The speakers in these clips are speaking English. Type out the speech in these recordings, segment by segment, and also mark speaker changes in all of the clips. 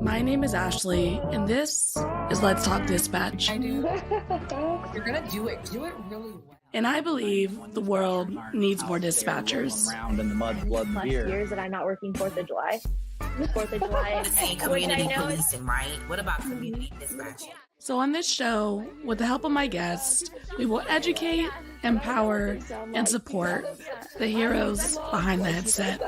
Speaker 1: My name is Ashley, and this is Let's Talk Dispatch.
Speaker 2: I do. You're gonna do it really well.
Speaker 1: And I believe the world needs more dispatchers.
Speaker 3: Around in the mud, blood, and
Speaker 4: plus
Speaker 3: beer.
Speaker 4: years that I'm not working 4th of July. 4th of July.
Speaker 5: Saying community policing, right? What about community dispatch?
Speaker 1: So on this show, with the help of my guests, we will educate, empower, and support the heroes behind the headset.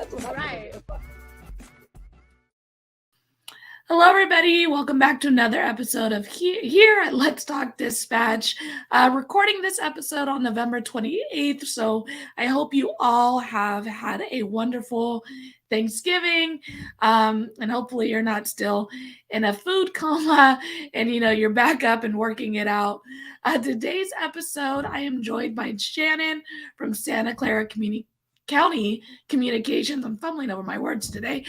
Speaker 1: Hello, everybody. Welcome back to another episode of here at Let's Talk Dispatch. Recording this episode on November 28th, so I hope you all have had a wonderful Thanksgiving, and hopefully you're not still in a food coma and you're back up and working it out. Today's episode, I am joined by Shannon from Santa Clara County Communications. I'm fumbling over my words today.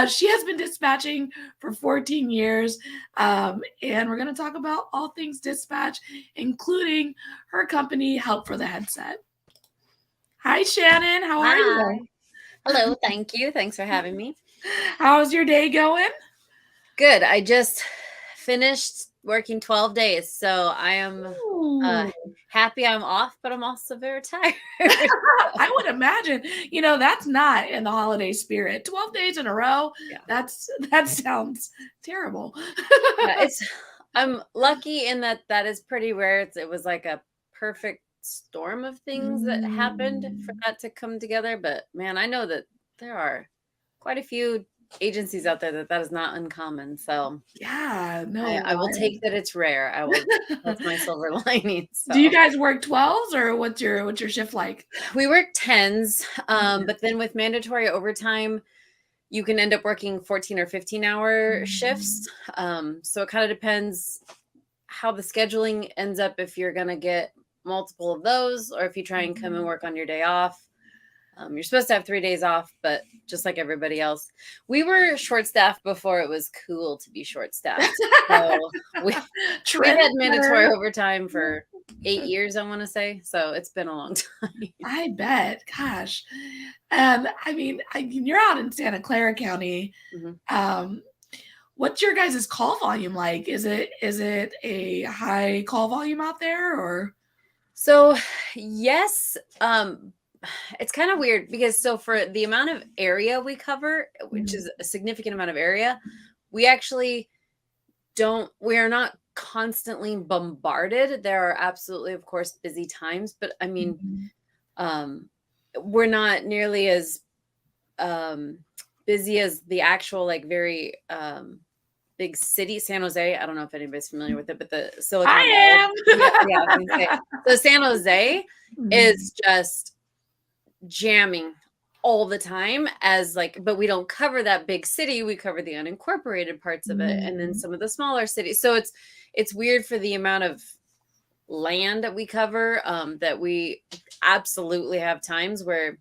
Speaker 1: She has been dispatching for 14 years, and we're going to talk about all things dispatch, including her company, Help for the Headset. Hi, Shannon. How are you?
Speaker 6: Hello. Thank you. Thanks for having me.
Speaker 1: How's your day going?
Speaker 6: Good. I just finished working 12 days, so I am happy I'm off, but I'm also very tired.
Speaker 1: I would imagine, that's not in the holiday spirit. 12 days in a row. Yeah. That sounds terrible.
Speaker 6: Yeah, I'm lucky in that is pretty rare. It was like a perfect storm of things that happened for that to come together. But man, I know that there are quite a few agencies out there that is not uncommon. So
Speaker 1: yeah, no,
Speaker 6: I will take that it's rare. I will. That's my silver lining. So.
Speaker 1: Do you guys work 12s or what's your shift like?
Speaker 6: We work 10s, but then with mandatory overtime, you can end up working 14 or 15-hour shifts. So it kind of depends how the scheduling ends up, if you're going to get multiple of those or if you try and come and work on your day off. You're supposed to have 3 days off, but just like everybody else, we were short-staffed before it was cool to be short-staffed. So we had mandatory overtime for 8 years, I want to say. So it's been a long time.
Speaker 1: I bet. Gosh. I mean, you're out in Santa Clara County. Mm-hmm. What's your guys' call volume like? Is it a high call volume out there, or?
Speaker 6: So yes, it's kind of weird because for the amount of area we cover, which is a significant amount of area, we actually we are not constantly bombarded. There are absolutely, of course, busy times, but I mean, we're not nearly as busy as the actual, like, very big city, San Jose. I don't know if anybody's familiar with it, but the Silicon Valley. I am. So San Jose is just jamming all the time but we don't cover that big city. We cover the unincorporated parts of it and then some of the smaller cities. So it's weird for the amount of land that we cover, that we absolutely have times where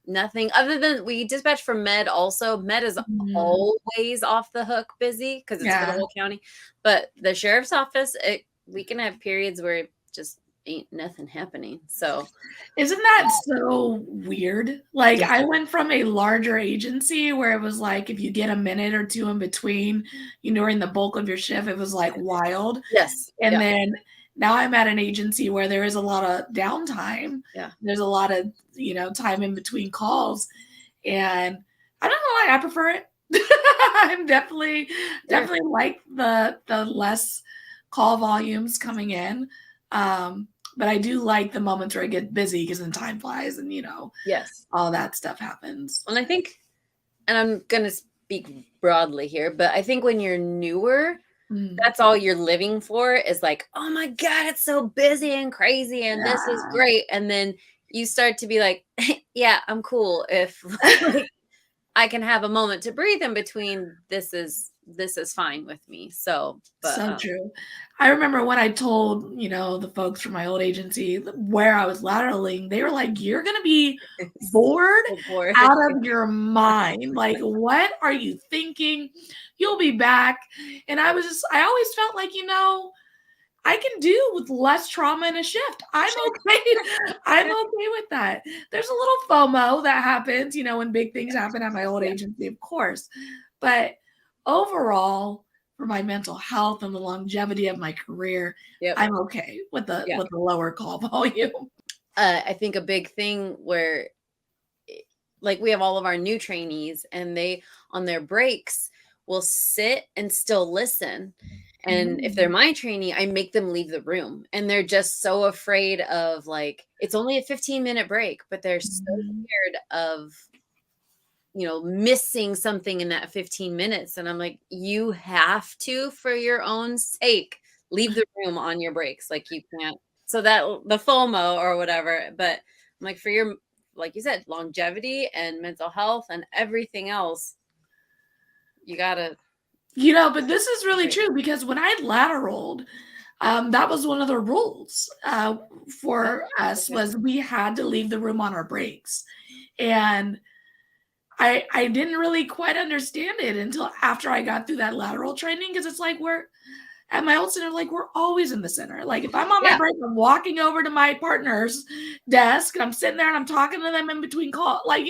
Speaker 6: nothing other than we dispatch for med. Also, med is always off the hook busy because it's for the whole county. But the sheriff's office, we can have periods where it just ain't nothing happening. So
Speaker 1: isn't that so weird? Like, I went from a larger agency where it was like if you get a minute or two in between, during the bulk of your shift, it was like wild.
Speaker 6: Yes.
Speaker 1: And then now I'm at an agency where there is a lot of downtime. Yeah. There's a lot of, time in between calls. And I don't know why I prefer it. I'm definitely like the less call volumes coming in. But I do like the moments where I get busy because then time flies and,
Speaker 6: yes,
Speaker 1: all that stuff happens.
Speaker 6: And I think, and I'm going to speak broadly here, but I think when you're newer, that's all you're living for is like, oh my God, it's so busy and crazy and this is great. And then you start to be like, yeah, I'm cool if I can have a moment to breathe in between. This is fine with me. So
Speaker 1: true. I remember when I told, the folks from my old agency where I was lateraling, they were like, you're going to be bored out of your mind. Like, what are you thinking? You'll be back. And I always felt like, I can do with less trauma in a shift. I'm okay. I'm okay with that. There's a little FOMO that happens, when big things happen at my old agency, of course. But overall, for my mental health and the longevity of my career, I'm okay with the lower call volume.
Speaker 6: I think a big thing where, like, we have all of our new trainees, and they on their breaks will sit and still listen. And if they're my trainee, I make them leave the room, and they're just so afraid of, like, it's only a 15-minute break, but they're so scared of, missing something in that 15 minutes. And I'm like, you have to, for your own sake, leave the room on your breaks. Like, you can't, so that the FOMO or whatever, but I'm like, for your, like you said, longevity and mental health and everything else, you gotta.
Speaker 1: But this is really true, because when I lateraled, that was one of the rules for us, was we had to leave the room on our breaks. And I didn't really quite understand it until after I got through that lateral training, because it's like, we're at my old center, like, we're always in the center. Like, if I'm on my break, I'm walking over to my partner's desk and I'm sitting there and I'm talking to them in between calls, like,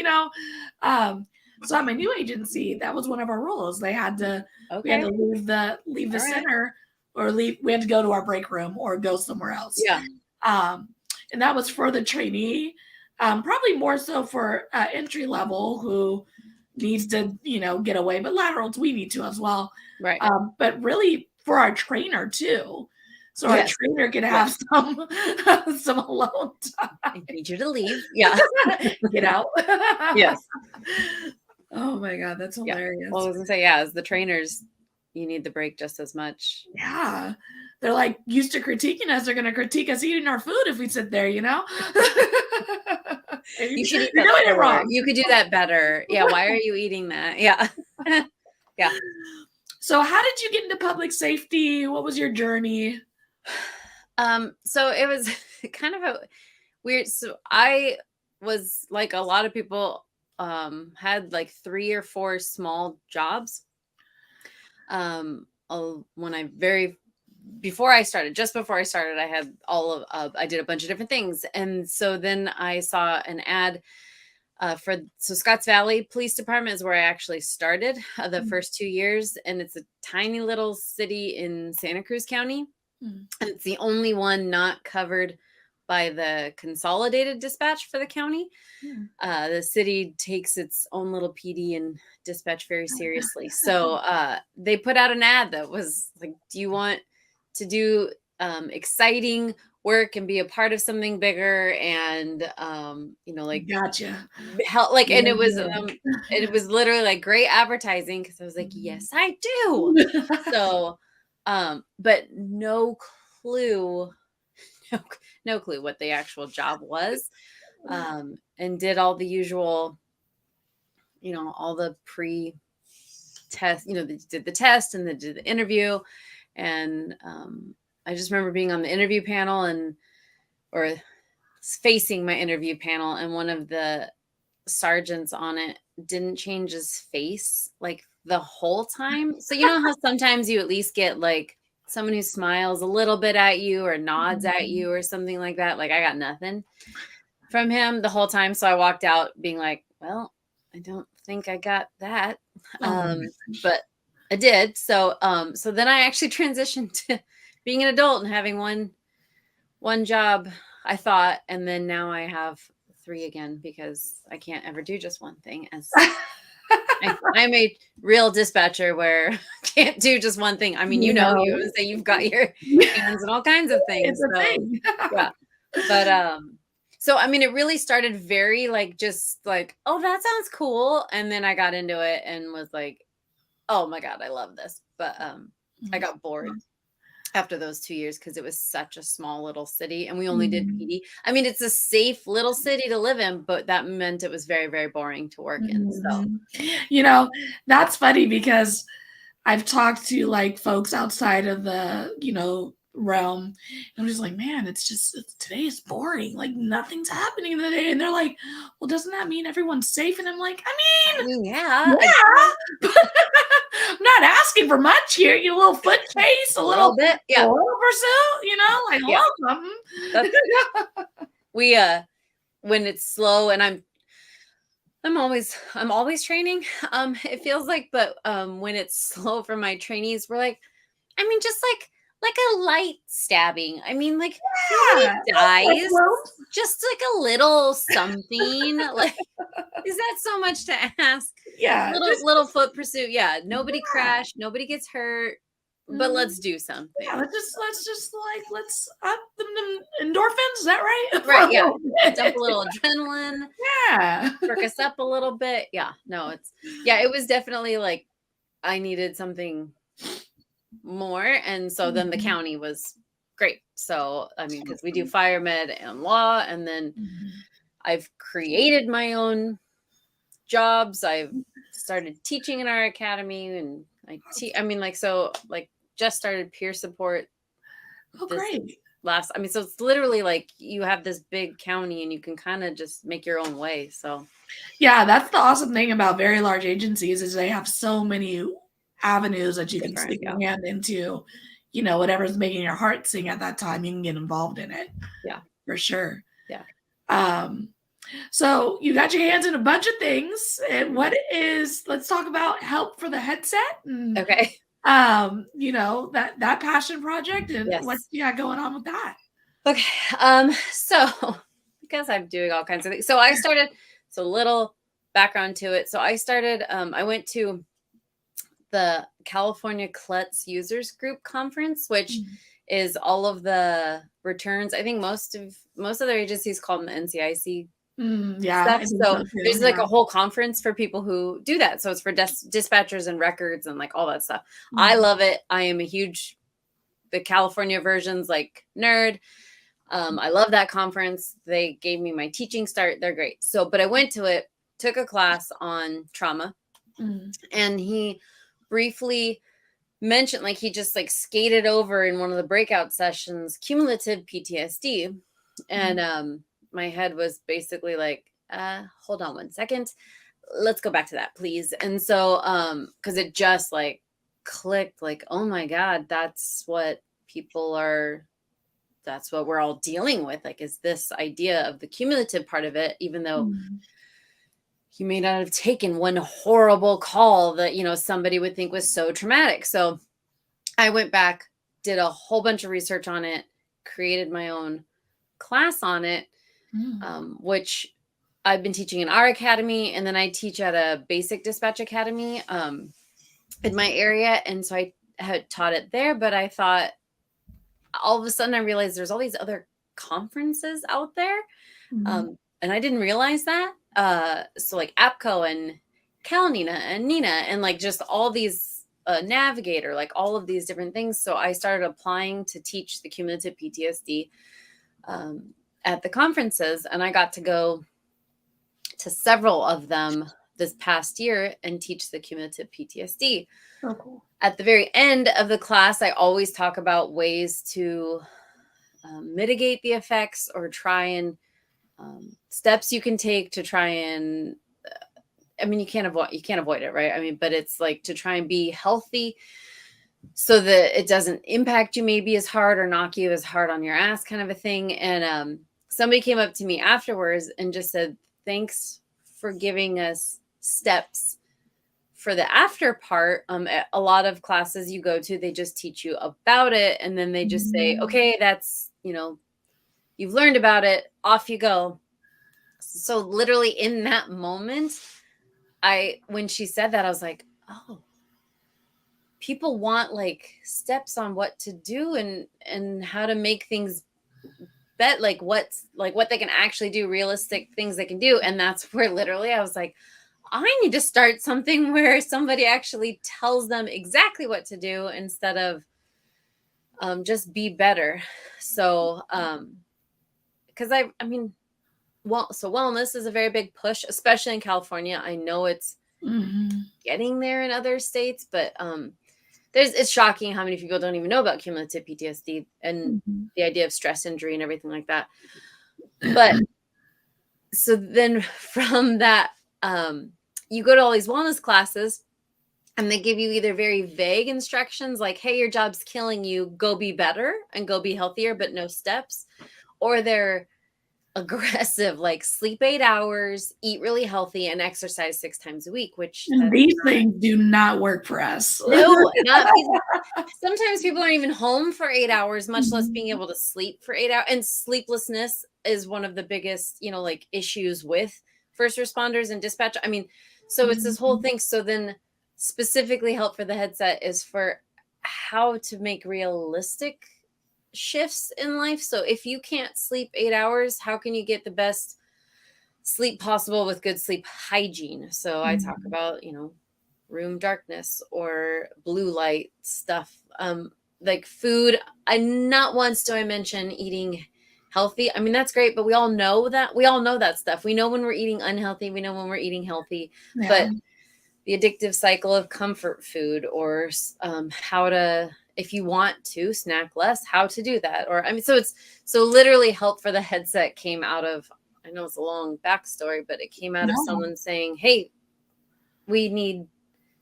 Speaker 1: so at my new agency, that was one of our rules. They had to, we had to leave the center, or we had to go to our break room or go somewhere else.
Speaker 6: Yeah.
Speaker 1: And that was for the trainee, probably more so for entry level who needs to, get away, but laterals, we need to as well.
Speaker 6: Right.
Speaker 1: But really for our trainer too. So our trainer could have some alone time.
Speaker 6: I need you to leave. Yeah.
Speaker 1: Get out.
Speaker 6: Yes.
Speaker 1: Oh my God, that's hilarious.
Speaker 6: Well, I was gonna say, as the trainers, you need the break just as much.
Speaker 1: Yeah. They're like used to critiquing us. They're going to critique us eating our food if we sit there,
Speaker 6: You should eat that. You're doing it wrong. You could do that better. Yeah. Why are you eating that? Yeah. Yeah.
Speaker 1: So how did you get into public safety? What was your journey?
Speaker 6: So it was kind of a weird, so I was like a lot of people, had like 3 or 4 small jobs. Before I started, I had I did a bunch of different things. And so then I saw an ad so Scotts Valley Police Department is where I actually started the first 2 years. And it's a tiny little city in Santa Cruz County. And it's the only one not covered by the consolidated dispatch for the county. The city takes its own little PD and dispatch very seriously. So they put out an ad that was like, do you want to do exciting work and be a part of something bigger? And like,
Speaker 1: gotcha.
Speaker 6: Help, like, and it was literally like great advertising, because I was like, yes, I do. So but no clue what the actual job was. And did all the usual, all the pre-test, they did the test and they did the interview. And I just remember being on the interview panel or facing my interview panel, and one of the sergeants on it didn't change his face like the whole time. So how sometimes you at least get like someone who smiles a little bit at you or nods at you or something like that. Like, I got nothing from him the whole time. So I walked out being like, well, I don't think I got that. But I did. So then I actually transitioned to being an adult and having one job, I thought, and then now I have 3 again, because I can't ever do just one thing. As I'm a real dispatcher where I can't do just one thing. I mean, you would say you've got your hands in all kinds of things.
Speaker 1: It's a thing.
Speaker 6: Yeah. But so I mean, it really started very just like, oh, that sounds cool. And then I got into it and was like, oh my God, I love this. But I got bored after those 2 years, because it was such a small little city and we only did PD. I mean, it's a safe little city to live in, but that meant it was very, very boring to work in. So,
Speaker 1: that's funny, because I've talked to like folks outside of the, realm, and I'm just like, man, today is boring. Like, nothing's happening today. And they're like, well, doesn't that mean everyone's safe? And I'm like, I mean,
Speaker 6: yeah.
Speaker 1: I'm not asking for much here. You little foot chase, a little
Speaker 6: bit, yeah,
Speaker 1: pursuit, like,
Speaker 6: yeah.
Speaker 1: Something.
Speaker 6: We when it's slow, and I'm always training. It feels like, but when it's slow for my trainees, we're like, I mean, just like a light stabbing. I mean, like
Speaker 1: Yeah.
Speaker 6: nobody dies.
Speaker 1: Well,
Speaker 6: Just like a little something. Like, is that so much to ask?
Speaker 1: yeah.
Speaker 6: Little foot pursuit. Yeah. Nobody
Speaker 1: Yeah.
Speaker 6: crashed. Nobody gets hurt. But
Speaker 1: Mhm.
Speaker 6: let's do something.
Speaker 1: Yeah, let's up them endorphins. Is that right?
Speaker 6: Right. Yeah. Dump a little adrenaline.
Speaker 1: Yeah.
Speaker 6: Perk us up a little bit. Yeah. No, it was definitely like I needed something more. And so then the
Speaker 1: Mhm.
Speaker 6: county was great. So, I mean, because we do fire med and law, and then
Speaker 1: Mhm.
Speaker 6: I've created my own jobs. I've started teaching in our academy, and I mean, like just started peer support
Speaker 1: Oh,
Speaker 6: this
Speaker 1: great.
Speaker 6: I mean, so it's literally like you have this big county and you can kind of just make your own way. So,
Speaker 1: Yeah, that's the awesome thing about very large agencies is they have so many avenues that you can
Speaker 6: different.
Speaker 1: stick
Speaker 6: Yeah.
Speaker 1: your hand into. Whatever's making your heart sing at that time, you can get involved in it.
Speaker 6: Yeah.
Speaker 1: For sure.
Speaker 6: Yeah.
Speaker 1: So you got your hands in a bunch of things. And let's talk about help for the headset and
Speaker 6: Okay.
Speaker 1: that passion project and
Speaker 6: Yes.
Speaker 1: what you got going on with that.
Speaker 6: Okay. So because I'm doing all kinds of things. So I started, so little background to it. So I started, I went to the California Klutz Users Group Conference, which is all of the returns. I think most of their agencies call them the NCIC
Speaker 1: Yeah.
Speaker 6: stuff. So there's like a whole conference for people who do that. So it's for dispatchers and records and like all that stuff. I love it. I am the California version's like nerd. I love that conference. They gave me my teaching start. They're great. So, but I went to it, took a class on trauma, and he briefly mentioned, like, he just like skated over in one of the breakout sessions, cumulative PTSD. And my head was basically like, hold on one second. Let's go back to that, please. And so, because it just like clicked, like, oh my God, that's what we're all dealing with. Like, is this idea of the cumulative part of it, even though you may not have taken one horrible call that, somebody would think was so traumatic. So I went back, did a whole bunch of research on it, created my own class on it, which I've been teaching in our academy. And then I teach at a basic dispatch academy in my area. And so I had taught it there, but I thought, all of a sudden I realized there's all these other conferences out there. And I didn't realize that. So like APCO and CalNina and Nina and like just all these Navigator, like all of these different things. So I started applying to teach the cumulative PTSD at the conferences, and I got to go to several of them this past year and teach the cumulative PTSD.
Speaker 1: Oh, cool.
Speaker 6: At the very end of the class, I always talk about ways to mitigate the effects or try and steps you can take to try and, I mean, you can't avoid it, right? I mean, but it's like to try and be healthy so that it doesn't impact you maybe as hard or knock you as hard on your ass, kind of a thing. And somebody came up to me afterwards and just said, thanks for giving us steps for the after part. A lot of classes you go to, they just teach you about it. And then they just say, okay, that's, you've learned about it, off you go. So literally in that moment, when she said that, I was like, oh, people want like steps on what to do and how to make things better, like what they can actually do, realistic things they can do. And that's where literally I was like, I need to start something where somebody actually tells them exactly what to do instead of just be better. So, because I mean, wellness is a very big push, especially in California. I know it's getting there in other states, but it's shocking how many people don't even know about cumulative PTSD and the idea of stress injury and everything like that. But so then from that, you go to all these wellness classes and they give you either very vague instructions like, hey, your job's killing you, go be better and go be healthier, but no steps. Or they're aggressive, like sleep 8 hours, eat really healthy, and exercise 6 times a week, which
Speaker 1: And
Speaker 6: that's
Speaker 1: these
Speaker 6: not
Speaker 1: things do not work for us.
Speaker 6: no, not sometimes people aren't even home for 8 hours, much less being
Speaker 1: Mhm.
Speaker 6: able to sleep for 8 hours. And sleeplessness is one of the biggest, like issues with first responders and dispatch. I mean, so it's this whole
Speaker 1: Mhm.
Speaker 6: thing. So then specifically help for the headset is for how to make realistic shifts in life. So if you can't sleep 8 hours, how can you get the best sleep possible with good sleep hygiene? So I talk
Speaker 1: Mhm.
Speaker 6: about, room darkness or blue light stuff, like food. I not once do I mention eating healthy. I mean, that's great, but we all know that stuff. We know when we're eating unhealthy, we know when we're eating healthy.
Speaker 1: Yeah.
Speaker 6: But the addictive cycle of comfort food, or how to, if you want to snack less, how to do that. Or I mean, so literally help for the headset came out of, I know it's a long backstory, but it came out of
Speaker 1: No.
Speaker 6: someone saying, hey, we need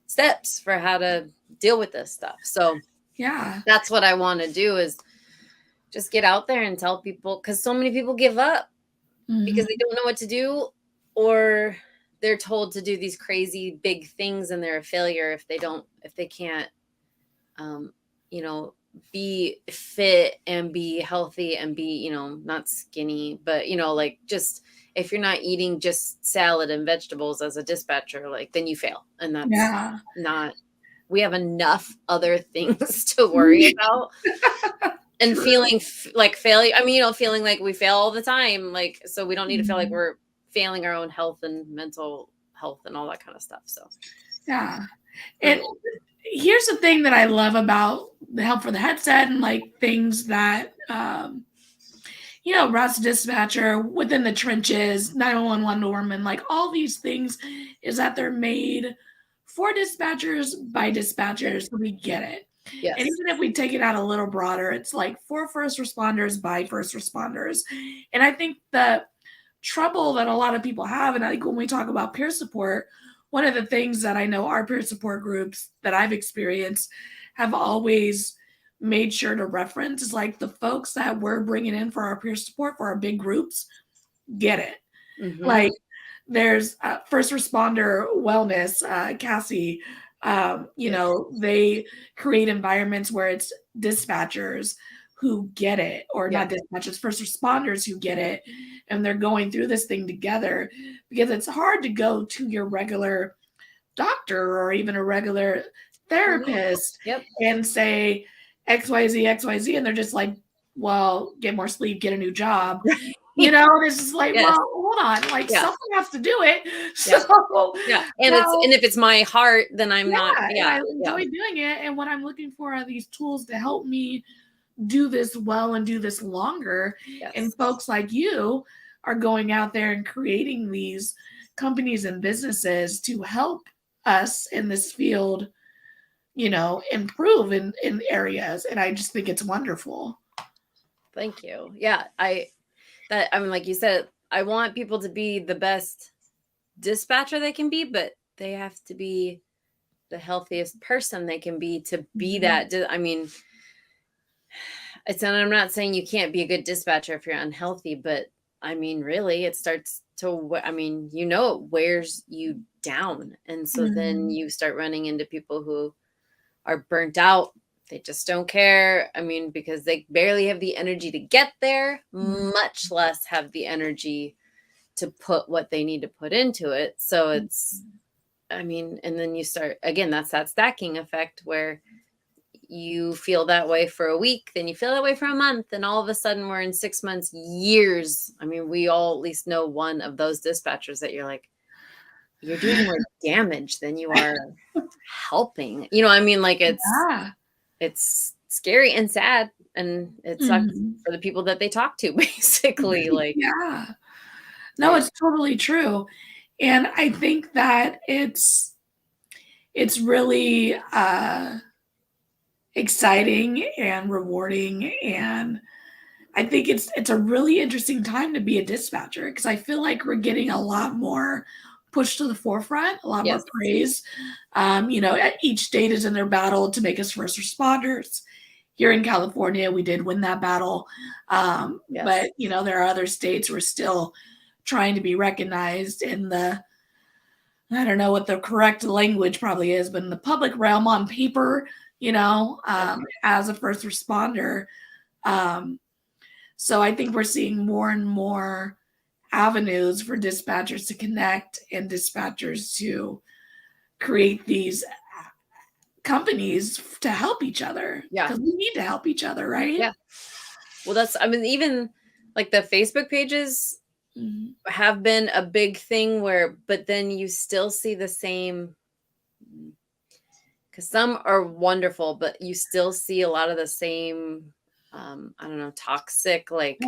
Speaker 6: steps for how to deal with this stuff. So
Speaker 1: Yeah.
Speaker 6: that's what I want to do, is just get out there and tell people, because so many people give up because they
Speaker 1: Mhm.
Speaker 6: don't know what to do, or they're told to do these crazy big things and they're a failure if they can't, um, you know, be fit and be healthy and be, not skinny, but, like just if you're not eating just salad and vegetables as a dispatcher, like then you fail. And that's
Speaker 1: Yeah.
Speaker 6: not, we have enough other things to worry about. And
Speaker 1: True.
Speaker 6: feeling like failure. I mean, feeling like we fail all the time. Like, so we don't need to feel like
Speaker 1: Mhm.
Speaker 6: we're failing our own health and mental health and all that kind of stuff. So,
Speaker 1: Yeah. And
Speaker 6: um,
Speaker 1: here's the thing that I love about the help for the headset and like things that Routes Dispatcher, Within the Trenches, 911 Wonder Woman, like all these things is that they're made for dispatchers by dispatchers. So we get it. And
Speaker 6: yes.
Speaker 1: even if we take it out a little broader, it's like for first responders by first responders. And I think the trouble that a lot of people have, and I think when we talk about peer support, one of the things that I know our peer support groups that I've experienced have always made sure to reference is like the folks that we're bringing in for our peer support for our big groups get it.
Speaker 6: Hmm.
Speaker 1: Like there's first responder wellness, Cassie,
Speaker 6: Yes.
Speaker 1: they create environments where it's dispatchers who get it, or
Speaker 6: Yeah.
Speaker 1: not dispatchers, first responders who get it, and they're going through this thing together because it's hard to go to your regular doctor or even a regular
Speaker 6: Oh, yeah.
Speaker 1: therapist
Speaker 6: Yep.
Speaker 1: and say XYZ, XYZ, and they're just like, well, get more sleep, get a new job. And it's just like,
Speaker 6: Yes.
Speaker 1: well, hold on, like
Speaker 6: Yeah.
Speaker 1: someone has to do it.
Speaker 6: Yeah.
Speaker 1: So
Speaker 6: Yeah. And
Speaker 1: now,
Speaker 6: if it's my heart, then I'm not.
Speaker 1: yeah, and
Speaker 6: Yeah.
Speaker 1: I
Speaker 6: Yeah.
Speaker 1: enjoy doing it. And what I'm looking for are these tools to help me do this well and do this longer. And
Speaker 6: Yes.
Speaker 1: folks like you are going out there and creating these companies and businesses to help us in this field, improve in areas. And I just think it's wonderful.
Speaker 6: Thank you. Yeah. I mean, like you said, I want people to be the best dispatcher they can be, but they have to be the healthiest person they can be to be
Speaker 1: Mhm.
Speaker 6: that. I mean, and I'm not saying you can't be a good dispatcher if you're unhealthy, but I mean, really, it starts to, I mean, it wears you down. And so then
Speaker 1: Mhm.
Speaker 6: you start running into people who are burnt out. They just don't care. I mean, because they barely have the energy to get there, much less have the energy to put what they need to put into it. So it's, I mean, and then you start, again, that's that stacking effect where you feel that way for a week, then you feel that way for a month, and all of a sudden we're in 6 months, years. I mean, we all at least know one of those dispatchers that you're like, you're doing more damage than you are helping. I mean, like
Speaker 1: Yeah.
Speaker 6: it's scary and sad, and it sucks
Speaker 1: Mhm.
Speaker 6: for the people that they talk to, basically. Like,
Speaker 1: Yeah. No,
Speaker 6: I,
Speaker 1: it's totally true. And I think that it's really exciting and rewarding, and I think it's a really interesting time to be a dispatcher because I feel like we're getting a lot more pushed to the forefront, a lot more
Speaker 6: yes,
Speaker 1: praise. Each state is in their battle to make us first responders. here in California, we did win that battle.
Speaker 6: Yes.
Speaker 1: But, there are other states who are still trying to be recognized in the, I don't know what the correct language probably is, but in the public realm on paper, as a first responder. So I think we're seeing more and more avenues for dispatchers to connect and dispatchers to create these companies to help each other.
Speaker 6: Yeah.
Speaker 1: Because we need to help each other, right?
Speaker 6: Yeah. Well, even like the Facebook pages have been a big thing but then you still see the same, because some are wonderful, but you still see a lot of the same, I don't know, toxic, like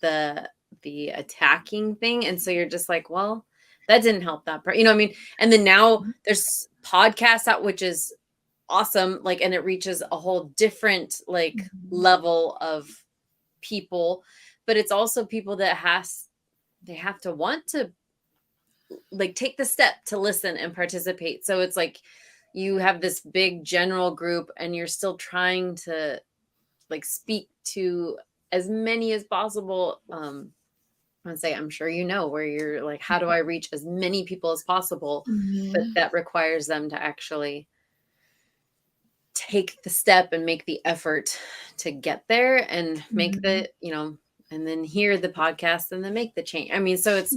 Speaker 6: the attacking thing. And so you're just like, well, that didn't help that part. You know what I mean? And then now there's podcasts out, which is awesome. Like, and it reaches a whole different level of people, but it's also people that they have to want to take the step to listen and participate. So it's like you have this big general group and you're still trying to speak to as many as possible. I'm sure where you're like, how do I reach as many people as possible? But that requires them to actually take the step and make the effort to get there and make the, and then hear the podcast and then make the change. I mean, so it's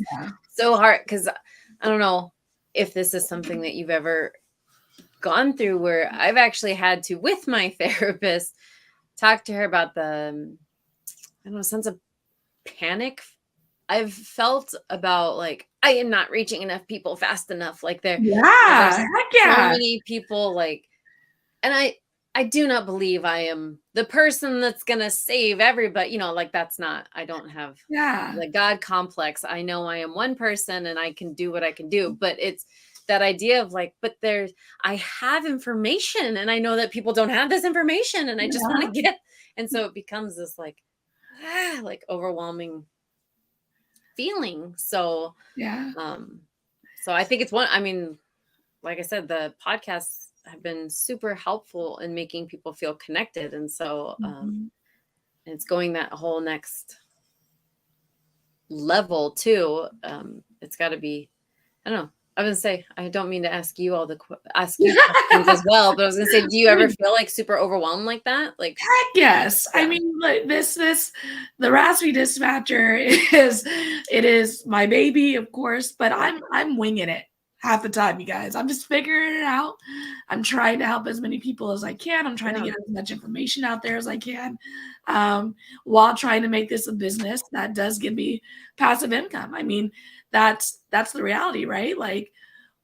Speaker 6: so hard, because I don't know if this is something that you've ever gone through, where I've actually had to, with my therapist, talk to her about the, I don't know, sense of panic I've felt about I am not reaching enough people fast enough. There's so many people and I do not believe I am the person that's going to save everybody, that's not, I don't have the God complex. I know I am one person and I can do what I can do, but it's that idea of but I have information and I know that people don't have this information and I just want to get, and so it becomes this overwhelming feeling. So, so I think it's like I said, the podcasts have been super helpful in making people feel connected. And so, it's going that whole next level too. It's got to be, I don't know. I was gonna say, I don't mean to ask you questions as well, but I was gonna say, do you ever feel super overwhelmed like that?
Speaker 1: Heck yes. Yeah. I mean, the Raspy Dispatcher is my baby, of course, but I'm winging it half the time, you guys. I'm just figuring it out. I'm trying to help as many people as I can. I'm trying to get as much information out there as I can, while trying to make this a business that does give me passive income. I mean, that's the reality, right?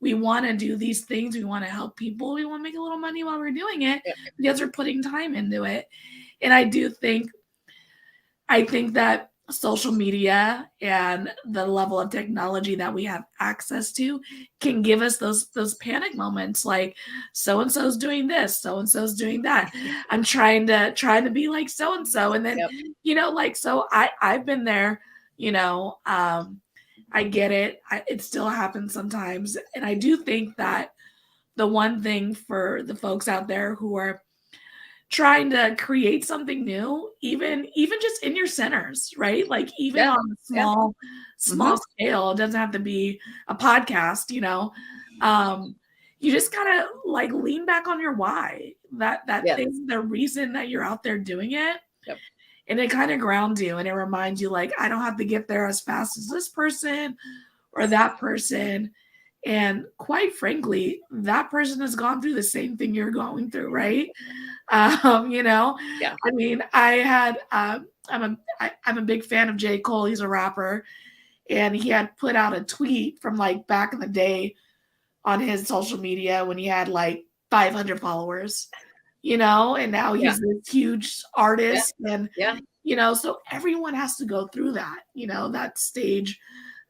Speaker 1: We want to do these things. We want to help people. We want to make a little money while we're doing it because we're putting time into it. And I think that social media and the level of technology that we have access to can give us those panic moments, so-and-so's doing this, so-and-so's doing that. I'm trying to be like so-and-so. And then, so I've been there, I get it. It still happens sometimes. And I do think that the one thing for the folks out there who are trying to create something new, even just in your centers, right? Even on a small scale, it doesn't have to be a podcast, you just gotta lean back on your why, that thing, the reason that you're out there doing it. And it kind of grounds you and it reminds you, I don't have to get there as fast as this person or that person. And quite frankly, that person has gone through the same thing you're going through, right? I mean, I'm a big fan of J. Cole. He's a rapper. And he had put out a tweet from back in the day on his social media when he had 500 followers. And now he's this huge artist and, so everyone has to go through that, that stage,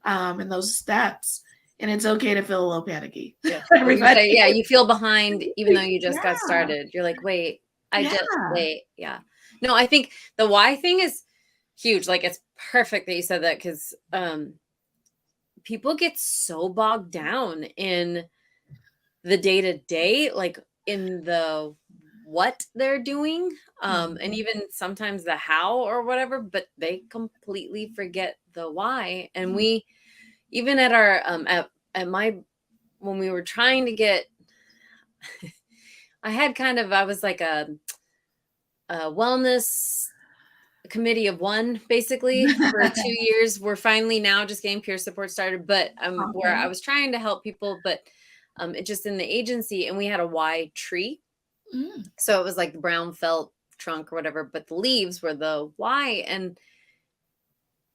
Speaker 1: and those steps, and it's okay to feel a little panicky.
Speaker 6: You feel behind, even though you just got started. You're like, wait, wait. Yeah. No, I think the why thing is huge. It's perfect that you said that, because, people get so bogged down in the day-to-day, in the what they're doing, and even sometimes the how or whatever, but they completely forget the why. And we, even at our at my, when we were trying to get, I was like a wellness committee of one basically for 2 years. We're finally now just getting peer support started, but where I was trying to help people, but it just in the agency, and we had a why tree. So it was like the brown felt trunk or whatever, but the leaves were the why. And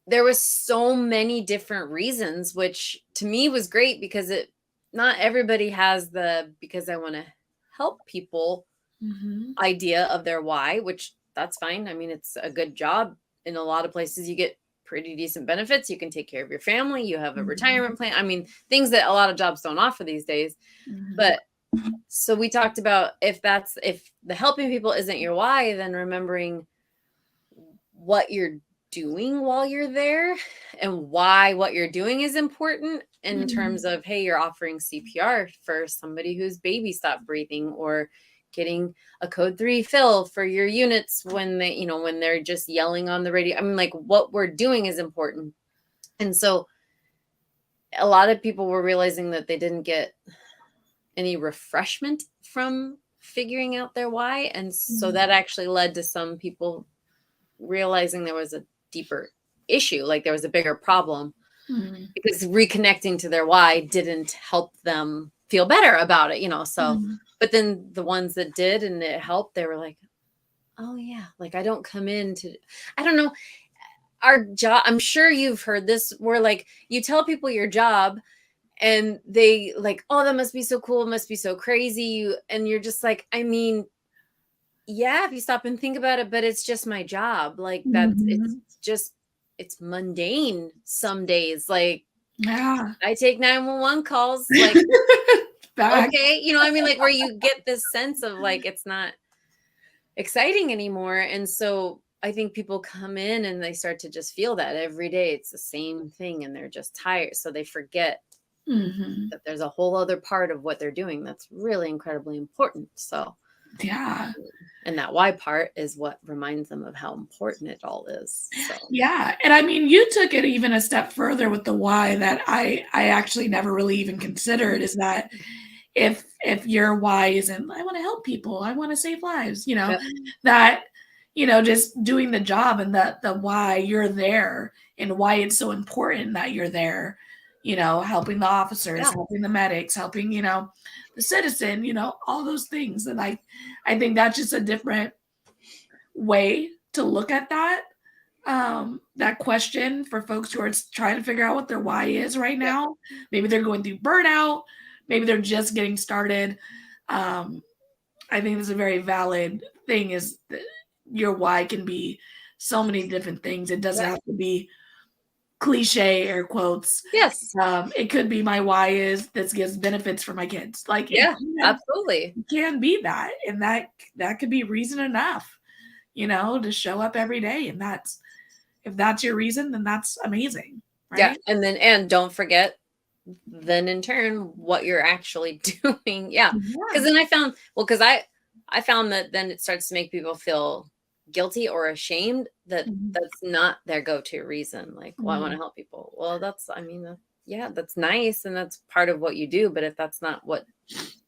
Speaker 6: there was so many different reasons, which to me was great because not everybody has the, because I want to help people idea of their why, which that's fine. I mean, it's a good job. In a lot of places you get pretty decent benefits. You can take care of your family. You have a retirement plan. I mean, things that a lot of jobs don't offer these days. But so we talked about if the helping people isn't your why, then remembering what you're doing while you're there and why what you're doing is important in terms of, hey, you're offering CPR for somebody whose baby stopped breathing, or getting a code 3 fill for your units when they, when they're just yelling on the radio. I mean, like, what we're doing is important. And so a lot of people were realizing that they didn't get any refreshment from figuring out their why. And so that actually led to some people realizing there was a deeper issue, like there was a bigger problem, because reconnecting to their why didn't help them feel better about it, so but then the ones that did and it helped, they were like, oh yeah, like I don't come in to, I don't know, our job, I'm sure you've heard this, where like you tell people your job and they like, oh, that must be so cool, it must be so crazy, and you're just like, I mean, yeah, if you stop and think about it, but it's just my job. Like it's mundane some days. Like,
Speaker 1: yeah,
Speaker 6: I take 911 calls, like, okay, I mean, like, where you get this sense of like, it's not exciting anymore. And so I think people come in and they start to just feel that every day it's the same thing, and they're just tired. So they forget that there's a whole other part of what they're doing that's really incredibly important. So
Speaker 1: yeah.
Speaker 6: And that why part is what reminds them of how important it all is. So.
Speaker 1: Yeah. And I mean, you took it even a step further with the why that I actually never really even considered, is that if your why isn't, I want to help people, I want to save lives, that, just doing the job, and the why you're there and why it's so important that you're there, helping the officers, helping the medics, helping, the citizen, all those things. And I think that's just a different way to look at that. That question for folks who are trying to figure out what their why is right now. Maybe they're going through burnout. Maybe they're just getting started. I think it's a very valid thing, is that your why can be so many different things. It doesn't have to be cliche, air quotes.
Speaker 6: Yes.
Speaker 1: It could be my why is this gives benefits for my kids. Like,
Speaker 6: absolutely.
Speaker 1: It can be that. And that could be reason enough, to show up every day. And if that's your reason, then that's amazing. Right?
Speaker 6: Yeah. And don't forget, then in turn, what you're actually doing. Yeah. Because then I found that then it starts to make people feel guilty or ashamed that that's not their go-to reason. Like, well, I want to help people. Well, that's nice. And that's part of what you do. But if that's not what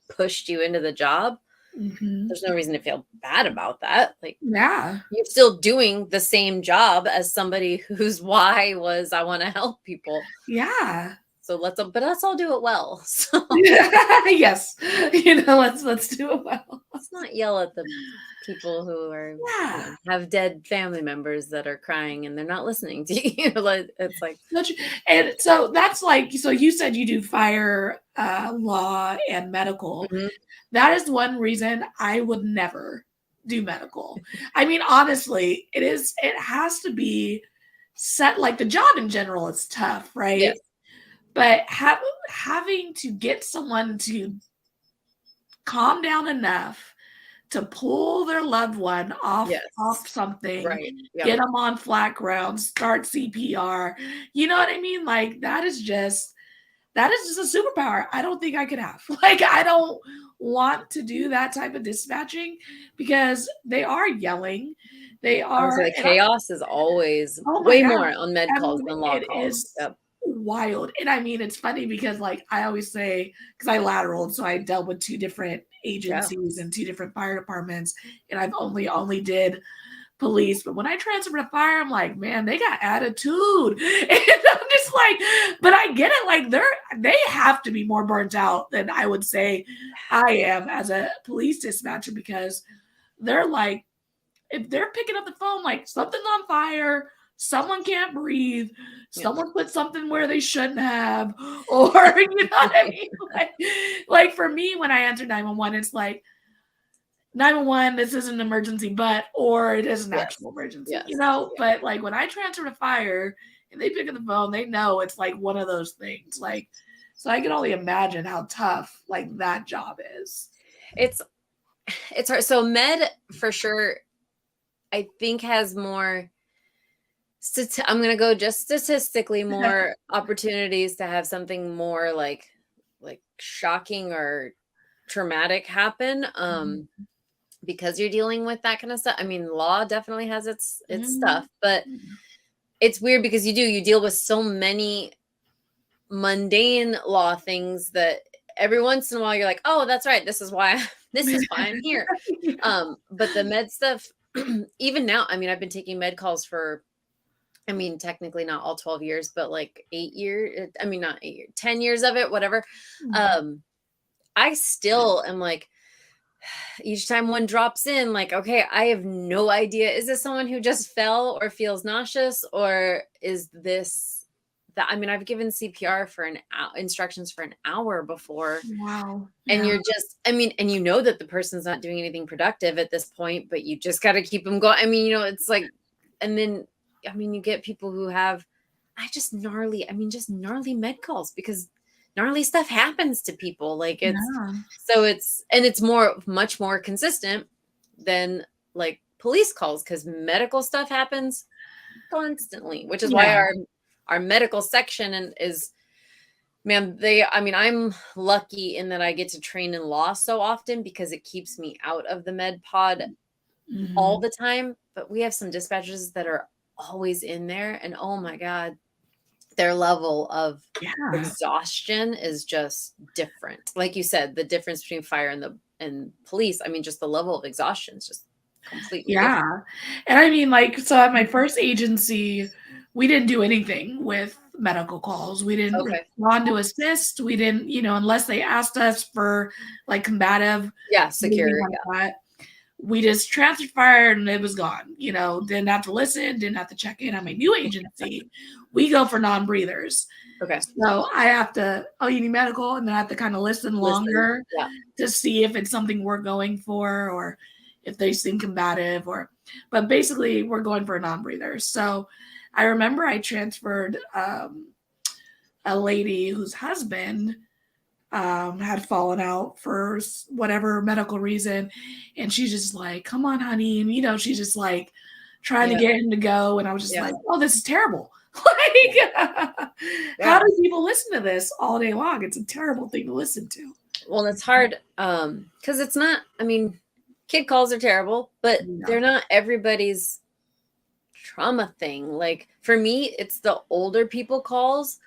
Speaker 6: pushed you into the job, there's no reason to feel bad about that. Like, you're still doing the same job as somebody whose why was, I want to help people.
Speaker 1: Yeah.
Speaker 6: So let's all do it well. So.
Speaker 1: Yes. Let's do it well.
Speaker 6: Let's not yell at the people who are have dead family members that are crying and they're not listening to you. It's like,
Speaker 1: and so that's like, so you said you do fire, law, and medical. That is one reason I would never do medical. I mean, honestly, it has to be set, like the job in general is tough, right?
Speaker 6: Yes.
Speaker 1: But having to get someone to calm down enough to pull their loved one off something, get them on flat ground, start CPR. You know what I mean? Like, that is just, that is just a superpower I don't think I could have. Like, I don't want to do that type of dispatching because they are yelling. They
Speaker 6: I would say
Speaker 1: are,
Speaker 6: the chaos is always
Speaker 1: oh my
Speaker 6: way
Speaker 1: God.
Speaker 6: more on med
Speaker 1: I
Speaker 6: calls
Speaker 1: mean,
Speaker 6: than law
Speaker 1: it
Speaker 6: calls.
Speaker 1: is
Speaker 6: Yep.
Speaker 1: wild. And I mean, it's funny because, like, I always say, because I lateraled, so I dealt with 2 different agencies and 2 different fire departments, and I've only did police. But when I transferred to fire, I'm like, man, they got attitude. And I'm just like, but I get it. Like, they have to be more burnt out than I would say I am as a police dispatcher, because they're like, if they're picking up the phone, like, something's on fire, someone can't breathe, someone put something where they shouldn't have, or you know what I mean? Like for me, when I answer 911, it's like, 911, this is an emergency, but, or it is an actual emergency, you know? But like when I transfer to fire and they pick up the phone, they know it's like one of those things. Like, so I can only imagine how tough like that job is.
Speaker 6: It's hard. So med for sure, I think has more, I'm going to go just statistically more opportunities to have something more like shocking or traumatic happen. Because you're dealing with that kind of stuff. I mean, law definitely has its stuff, but it's weird because you deal with so many mundane law things that every once in a while you're like, oh, that's right. This is why I'm here. But the med stuff, even now, I mean, I've been taking med calls for, I mean, technically not all 12 years, but like 8 years. I mean, not 8 years, 10 years of it, whatever. I still am like, each time one drops in, like, okay, I have no idea. Is this someone who just fell or feels nauseous, or is this that? I mean, I've given CPR for instructions for an hour before.
Speaker 1: Wow.
Speaker 6: And you're just, I mean, and you know that the person's not doing anything productive at this point, but you just got to keep them going. I mean, you know, it's like, and then, I mean, you get people who have, just gnarly med calls because gnarly stuff happens to people. Like so it's much more consistent than like police calls, because medical stuff happens constantly, which is why our medical section is, man, I'm lucky in that I get to train in law so often because it keeps me out of the med pod all the time. But we have some dispatchers that are always in there, and oh my God, their level of exhaustion is just different. Like you said, the difference between fire and police, I mean, just the level of exhaustion is just completely different.
Speaker 1: And I mean, like, so at my first agency, we didn't do anything with medical calls. We didn't respond to assist. We didn't, you know, unless they asked us for like combative.
Speaker 6: Secure.
Speaker 1: We just transferred fire and it was gone. You know, didn't have to listen, didn't have to check in. On my new agency, we go for non-breathers.
Speaker 6: Okay.
Speaker 1: So I have to, you need medical, and then I have to kind of listen longer to see if it's something we're going for or if they seem combative but basically we're going for a non-breather. So I remember I transferred a lady whose husband had fallen out for whatever medical reason. And she's just like, come on, honey. And, you know, she's just like trying to get him to go. And I was just like, oh, this is terrible. Like, how do people listen to this all day long? It's a terrible thing to listen to.
Speaker 6: Well, it's hard because it's not, I mean, kid calls are terrible, but they're not everybody's trauma thing. Like for me, it's the older people calls.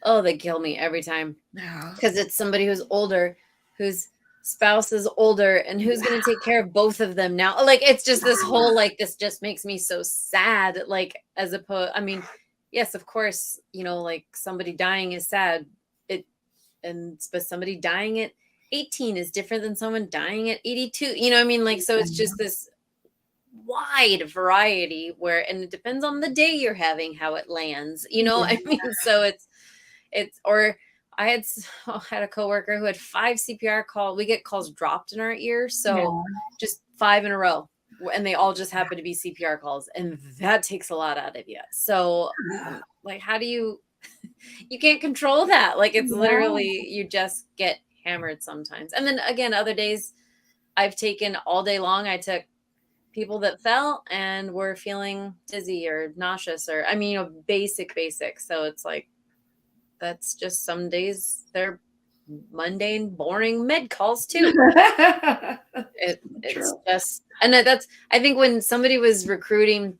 Speaker 6: Oh, they kill me every time.
Speaker 1: Yeah.
Speaker 6: Because it's somebody who's older, whose spouse is older, and who's going to take care of both of them now. Like, it's just this whole, like, this just makes me so sad. Like, as opposed, I mean, yes, of course, you know, like somebody dying is sad. But somebody dying at 18 is different than someone dying at 82. You know what I mean? Like, so it's just this wide variety and it depends on the day you're having, how it lands, you know? I mean, so or I had a coworker who had 5 CPR calls. We get calls dropped in our ear. So just 5 in a row, and they all just happen to be CPR calls. And that takes a lot out of you. So like, how do you can't control that. Like, it's literally, you just get hammered sometimes. And then again, other days I've taken all day long, I took people that fell and were feeling dizzy or nauseous, or, I mean, you know, basic. So it's like, that's just some days they're mundane, boring med calls too. It's
Speaker 1: True.
Speaker 6: just, and that's, I think when somebody was recruiting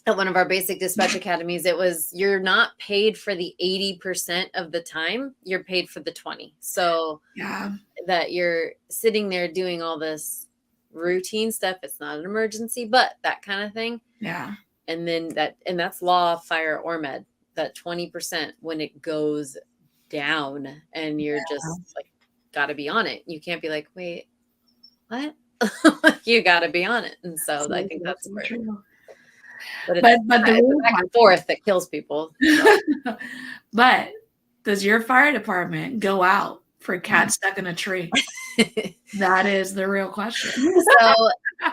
Speaker 6: at one of our basic dispatch academies, it was, you're not paid for the 80% of the time, you're paid for the 20. So
Speaker 1: Yeah.
Speaker 6: that you're sitting there doing all this routine stuff. It's not an emergency, but that kind of thing.
Speaker 1: Yeah.
Speaker 6: And then that's law, fire, or med, that 20% when it goes down and you're just like, got to be on it. You can't be like, wait, what? You got to be on it. And so I think that's where,
Speaker 1: true.
Speaker 6: but
Speaker 1: But
Speaker 6: it's back and forth that kills people. So.
Speaker 1: But does your fire department go out for a cat stuck in a tree? That is the real question.
Speaker 6: So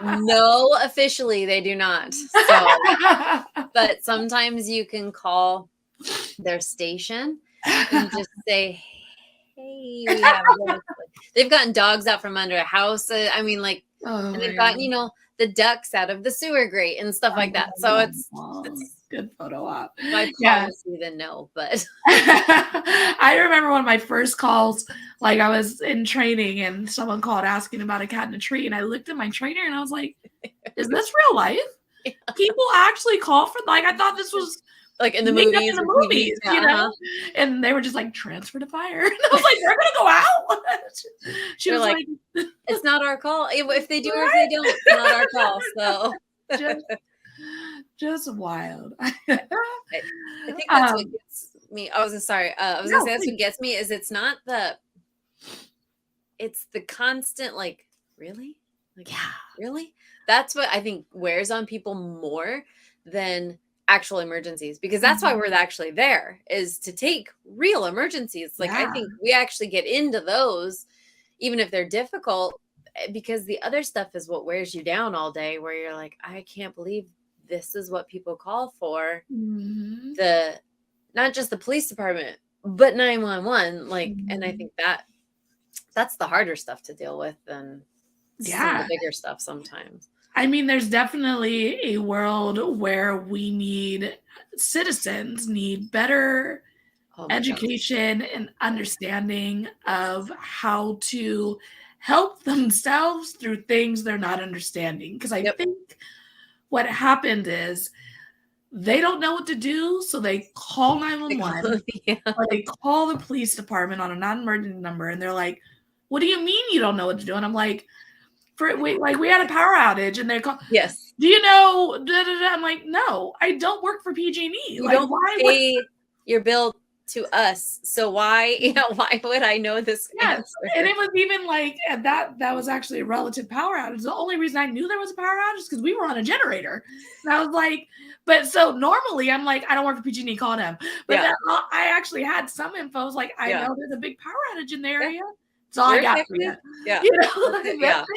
Speaker 6: no, officially they do not. So, but sometimes you can call their station and just say, hey, we have they've gotten dogs out from under a house. I mean, like, and they've gotten, the ducks out of the sewer grate and stuff like that. So it's
Speaker 1: good photo op.
Speaker 6: My policy then no, but
Speaker 1: I remember one of my first calls, like I was in training and someone called asking about a cat in a tree, and I looked at my trainer and I was like, is this real life? Yeah. People actually call for, like, I thought this was
Speaker 6: like in the movies,
Speaker 1: and they were just like, transfer to fire. And I was like, they're gonna go out. She was like,
Speaker 6: it's not our call. If they do or if they don't, it's not our call. So
Speaker 1: just wild.
Speaker 6: I think that's what gets me. I was gonna say that's what gets me is it's the constant, like, really? Like, yeah, really? That's what I think wears on people more than actual emergencies, because that's why we're actually there, is to take real emergencies. Like, I think we actually get into those, even if they're difficult, because the other stuff is what wears you down all day, where you're like, I can't believe this is what people call for. Mm-hmm. Not just the police department, but 911. Like, and I think that's the harder stuff to deal with than some of the bigger stuff sometimes.
Speaker 1: I mean, there's definitely a world where citizens need better education and understanding of how to help themselves through things they're not understanding. Because I think what happened is they don't know what to do, so they call 911 or they call the police department on a non-emergency number, and they're like, what do you mean you don't know what to do? And I'm like, we had a power outage, and they call.
Speaker 6: Yes.
Speaker 1: Do you know? I'm like, no, I don't work for PG&E.
Speaker 6: You don't pay your bill to us, so why would I know this answer?
Speaker 1: And it was even like that was actually a relative power outage. The only reason I knew there was a power outage is because we were on a generator. And I was like, but so normally I'm like, I don't work for PG&E, call them. But then I actually had some info. I was like, I know there's a big power outage in the area. That's all I got for you.
Speaker 6: Yeah.
Speaker 1: That's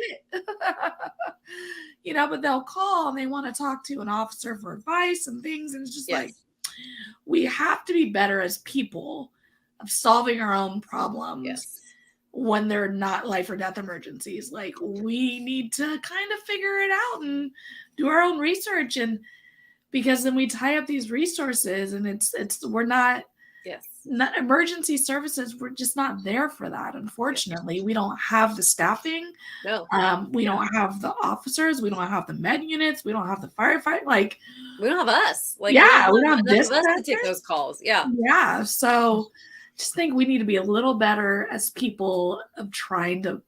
Speaker 1: it. But they'll call and they want to talk to an officer for advice and things. And it's just like, we have to be better as people of solving our own problems when they're not life or death emergencies. Like, we need to kind of figure it out and do our own research. And because then we tie up these resources, and we're not emergency services. We're just not there for that. Unfortunately, we don't have the staffing.
Speaker 6: No,
Speaker 1: we don't have the officers. We don't have the med units. We don't have the firefight. Like,
Speaker 6: we don't have us. Like,
Speaker 1: we don't have
Speaker 6: enough of us to take those calls.
Speaker 1: Yeah. So, just think we need to be a little better as people of trying to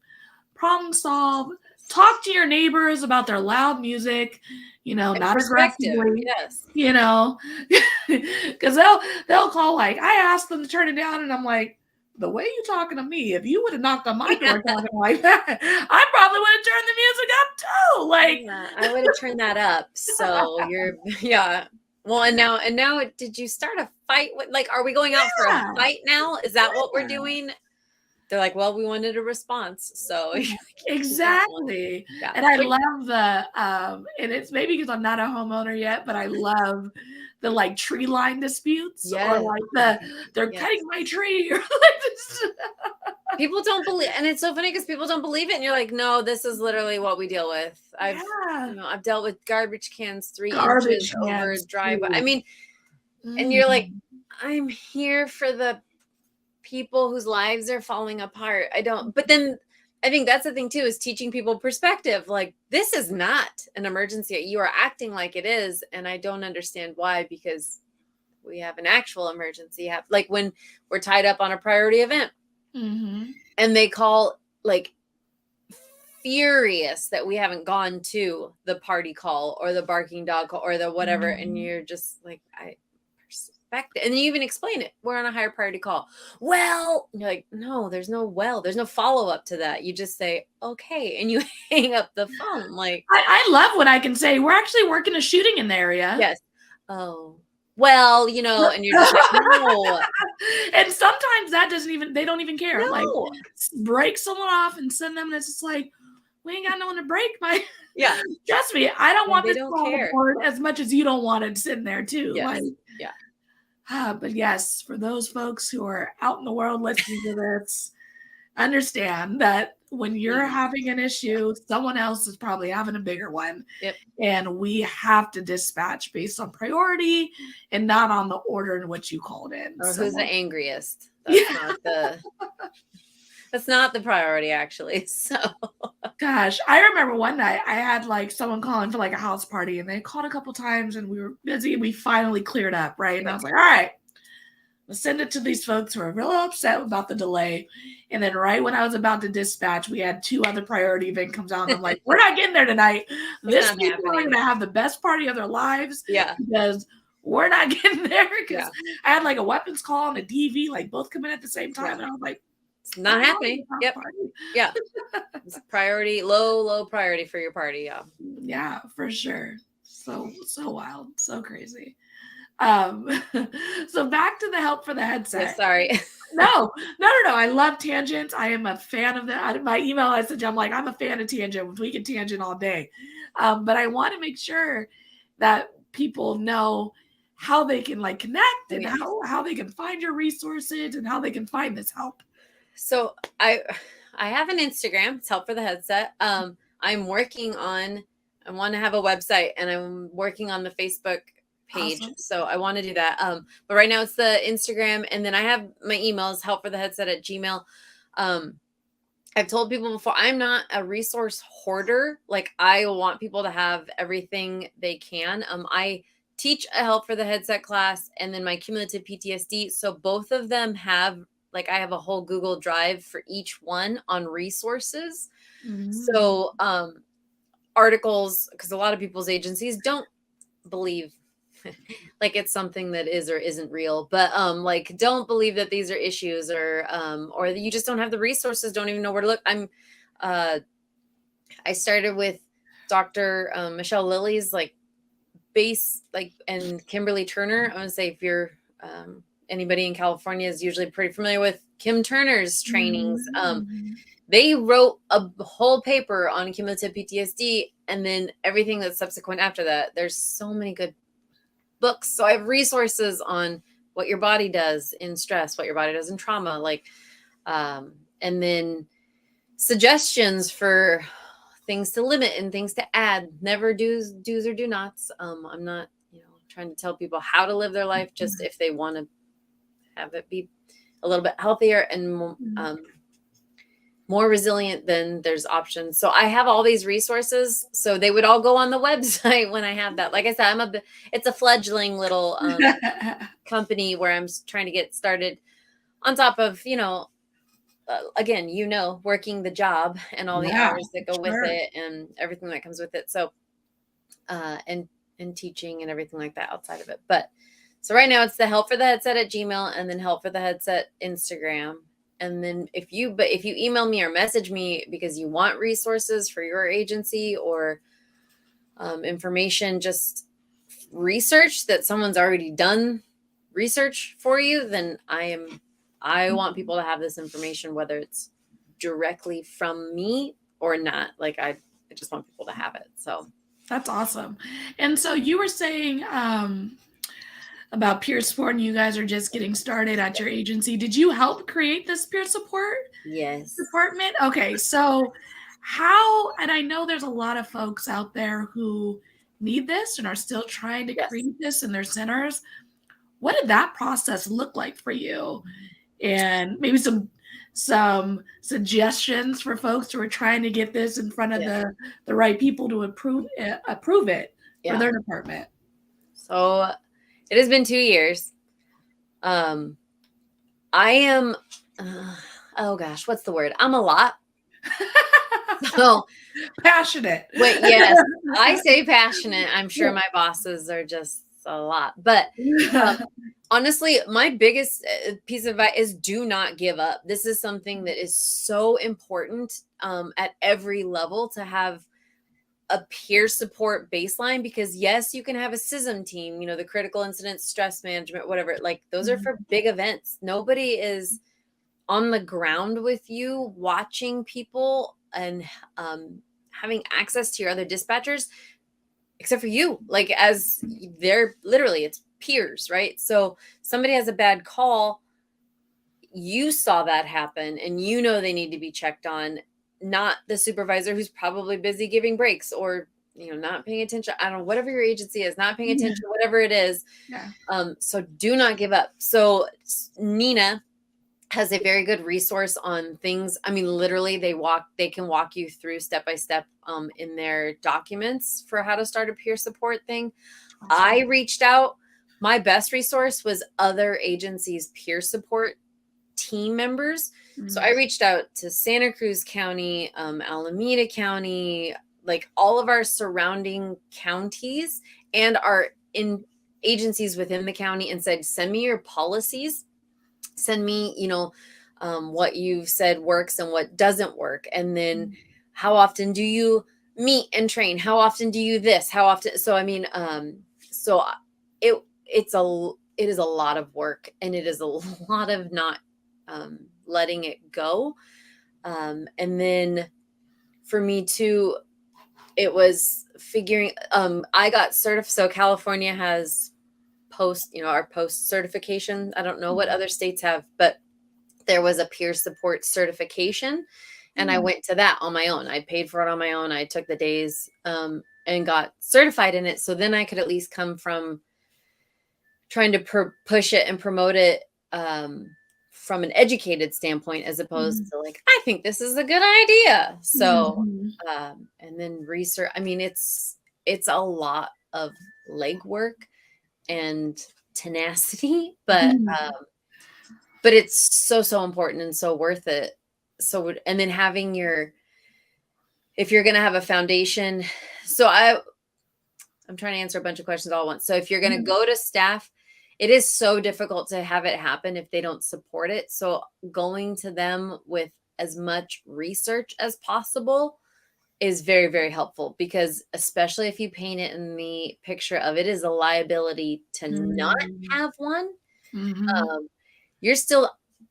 Speaker 1: problem solve. Talk to your neighbors about their loud music. Not aggressively.
Speaker 6: Yes.
Speaker 1: Because they'll call, like, I asked them to turn it down, and I'm like, the way you talking to me, if you would have knocked on my door talking like that, I probably would have turned the music up too. Like,
Speaker 6: I would have turned that up. So Well, and now, did you start a fight? Like, are we going out for a fight now? Is that what we're doing? They're like, well, we wanted a response. So
Speaker 1: exactly. Yeah. And I love and it's maybe because I'm not a homeowner yet, but I love the, like, tree line disputes or like they're cutting my tree. Or
Speaker 6: people don't believe, and it's so funny because people don't believe it. And you're like, no, this is literally what we deal with. I've dealt with garbage cans 3 inches over a driveway. I mean, and you're like, I'm here for the people whose lives are falling apart. But then I think that's the thing too, is teaching people perspective. Like, this is not an emergency. You are acting like it is. And I don't understand why, because we have an actual emergency. Like when we're tied up on a priority event and they call, like, furious that we haven't gone to the party call or the barking dog call or the whatever. And you're just like, I respect it. And then you even explain it. We're on a higher priority call. Well, you're like, no, there's no follow-up to that. You just say, okay. And you hang up the phone. Like,
Speaker 1: I love when I can say, we're actually working a shooting in the area.
Speaker 6: Yes. Oh, well, you know, and you're just like, no.
Speaker 1: And sometimes they don't even care.
Speaker 6: No.
Speaker 1: Like, break someone off and send them, and it's just like, we ain't got no one to break my.
Speaker 6: Yeah.
Speaker 1: Trust me, I don't want this
Speaker 6: don't care
Speaker 1: apart as much as you don't want it sitting there too.
Speaker 6: Yes.
Speaker 1: Like,
Speaker 6: yeah.
Speaker 1: But yes, for those folks who are out in the world listening to this, understand that when you're having an issue, someone else is probably having a bigger one.
Speaker 6: Yep. And
Speaker 1: we have to dispatch based on priority and not on the order in which you called in.
Speaker 6: Or who's the angriest? That's not the priority, actually. So,
Speaker 1: gosh, I remember one night I had like someone calling for like a house party, and they called a couple times, and we were busy. And we finally cleared up, right? And I was like, all right, let's send it to these folks who are real upset about the delay. And then right when I was about to dispatch, we had 2 other priority event comes out. And I'm like, we're not getting there tonight. This people are going to have the best party of their lives.
Speaker 6: Yeah.
Speaker 1: Because we're not getting there. Because I had like a weapons call and a DV, like both come in at the same time. And I was like,
Speaker 6: it's not happening. Yep. Yeah. It's priority, low priority for your party. Yeah.
Speaker 1: Yeah, for sure. So wild. So crazy. So back to the help for the headset.
Speaker 6: Yeah, sorry.
Speaker 1: No. I love tangents. I am a fan of that. My email message, I'm like, I'm a fan of tangent. We can tangent all day. But I want to make sure that people know how they can like connect and how they can find your resources and how they can find this help.
Speaker 6: So I have an Instagram. It's Help for the Headset. I'm working on, I want to have a website, and I'm working on the Facebook page.
Speaker 1: Awesome.
Speaker 6: So I want to do that. But right now it's the Instagram, and then I have my emails, helpfortheheadset@gmail. I've told people before, I'm not a resource hoarder. Like, I want people to have everything they can. I teach a Help for the Headset class and then my cumulative PTSD. So both of them have, like, I have a whole Google Drive for each one on resources. Mm-hmm. So articles, because a lot of people's agencies don't believe like it's something that is or isn't real, but like, don't believe that these are issues, or you just don't have the resources, don't even know where to look. I started with Dr. Michelle Lilly's like base, like, and Kimberly Turner. I want to say, if you're anybody in California is usually pretty familiar with Kim Turner's trainings. Mm-hmm. They wrote a whole paper on cumulative PTSD, and then everything that's subsequent after that. There's so many good books. So I have resources on what your body does in stress, what your body does in trauma, like, and then suggestions for things to limit and things to add. Never do's or do nots. I'm not, trying to tell people how to live their life, just if they want to have it be a little bit healthier and more resilient, then there's options. So I have all these resources. So they would all go on the website when I have that. Like I said, it's a fledgling little company where I'm trying to get started on top of, again, working the job and all the hours that go with it and everything that comes with it. So, and teaching and everything like that outside of it. But so right now it's the Help for the Headset at Gmail, and then Help for the Headset Instagram. And then if you email me or message me because you want resources for your agency or information, just research that someone's already done research for you, then I want people to have this information, whether it's directly from me or not. Like, I just want people to have it. So
Speaker 1: that's awesome. And so you were saying about peer support, and you guys are just getting started at your agency. Did you help create this peer support department? Okay, so and I know there's a lot of folks out there who need this and are still trying to create this in their centers. What did that process look like for you? and maybe some suggestions for folks who are trying to get this in front of the right people to approve it for their department.
Speaker 6: So it has been 2 years. I am, oh gosh, what's the word? I'm a lot. So
Speaker 1: passionate.
Speaker 6: Wait, yes, I say passionate. I'm sure my bosses are just a lot. But honestly, my biggest piece of advice is do not give up. This is something that is so important at every level to have a peer support baseline, because yes, you can have a CISM team, the critical incident stress management, whatever, like those are for big events. Nobody is on the ground with you watching people and having access to your other dispatchers except for you, like as they're literally, it's peers, right? So somebody has a bad call, you saw that happen and they need to be checked on, not the supervisor who's probably busy giving breaks or not paying attention. I don't know, whatever your agency is, not paying attention, whatever it is. So do not give up. So Nina has a very good resource on things. I mean, literally they can walk you through step-by-step in their documents for how to start a peer support thing. Awesome. I reached out. My best resource was other agencies' peer support team members. Mm-hmm. So I reached out to Santa Cruz County, Alameda County, like all of our surrounding counties and our in agencies within the county, and said, send me your policies. Send me, what you've said works and what doesn't work. And then how often do you meet and train? How often do you this? How often? So, I mean, so it is a lot of work, and it is a lot of not letting it go. And then for me too, it was figuring, I got certified. So California has our post certification. I don't know what other states have, but there was a peer support certification, and I went to that on my own. I paid for it on my own. I took the days and got certified in it. So then I could at least come from trying to push it and promote it from an educated standpoint, as opposed to like, I think this is a good idea. So, and then research. I mean, it's a lot of legwork and tenacity, but it's so important and so worth it. So, and then having if you're going to have a foundation, so I'm trying to answer a bunch of questions all at once. So if you're going to go to staff, it is so difficult to have it happen if they don't support it. So going to them with as much research as possible is very, very helpful, because especially if you paint it in the picture of it is a liability to not have one,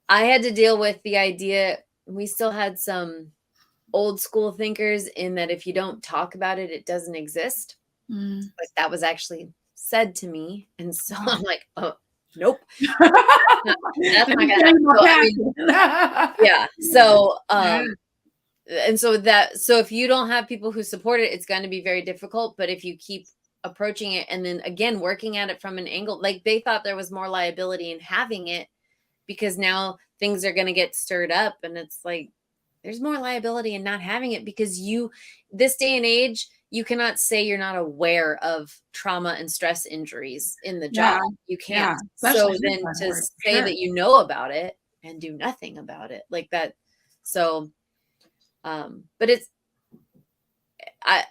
Speaker 6: I had to deal with the idea. We still had some old school thinkers in that if you don't talk about it, it doesn't exist. Like that was actually said to me. And so I'm like, oh, nope. That's not gonna happen. Yeah. So, and so if you don't have people who support it, it's going to be very difficult. But if you keep approaching it and then again, working at it from an angle, like they thought there was more liability in having it because now things are going to get stirred up. And it's like, there's more liability in not having it, because this day and age, you cannot say you're not aware of trauma and stress injuries in the job. You can't. So then to say that you know about it and do nothing about it like that. So, but I,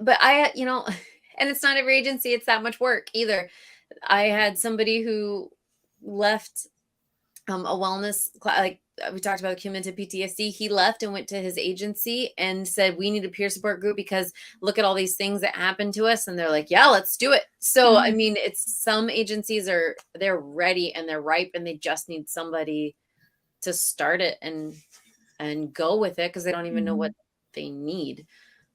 Speaker 6: and it's not every agency, it's that much work either. I had somebody who left a wellness class, like we talked about cumulative PTSD. He left and went to his agency and said, we need a peer support group because look at all these things that happened to us. And they're like, yeah, let's do it. So, I mean, it's some agencies they're ready and they're ripe and they just need somebody to start it and go with it, because they don't even know what they need.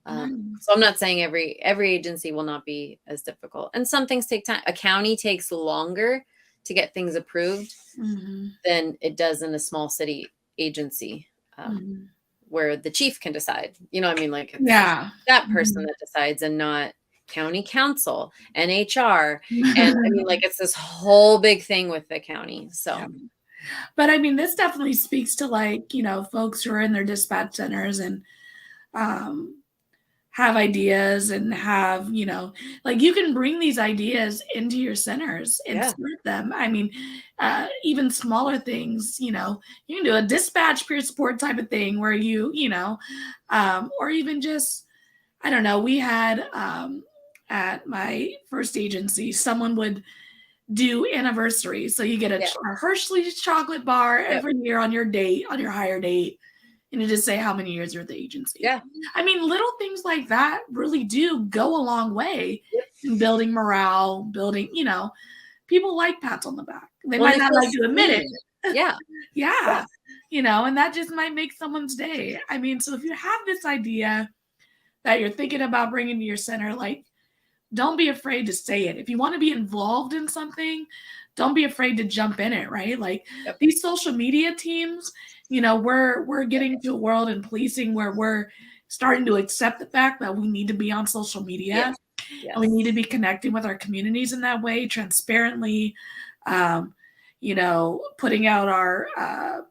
Speaker 6: So I'm not saying every agency will not be as difficult, and some things take time. A county takes longer to get things approved than it does in a small city agency, where the chief can decide, I mean, like that person that decides, and not county council and HR. And I mean, like, it's this whole big thing with the county. So
Speaker 1: But I mean, this definitely speaks to like, folks who are in their dispatch centers and um, have ideas and have, like you can bring these ideas into your centers and
Speaker 6: Yeah.
Speaker 1: start them. I mean, even smaller things, you can do a dispatch peer support type of thing where or even just, I don't know, we had at my first agency, someone would do anniversaries. So you get a Hershey's chocolate bar every year on your date, on your hire date, and you just say how many years you're at the agency.
Speaker 6: Yeah.
Speaker 1: I mean, little things like that really do go a long way in building morale, building, people like pats on the back. They might not like to admit it.
Speaker 6: Yeah.
Speaker 1: Yeah. And that just might make someone's day. I mean, so if you have this idea that you're thinking about bringing to your center, like, don't be afraid to say it. If you want to be involved in something, don't be afraid to jump in it, right? Like these social media teams, we're getting to a world in policing where we're starting to accept the fact that we need to be on social media and we need to be connecting with our communities in that way, transparently, putting out our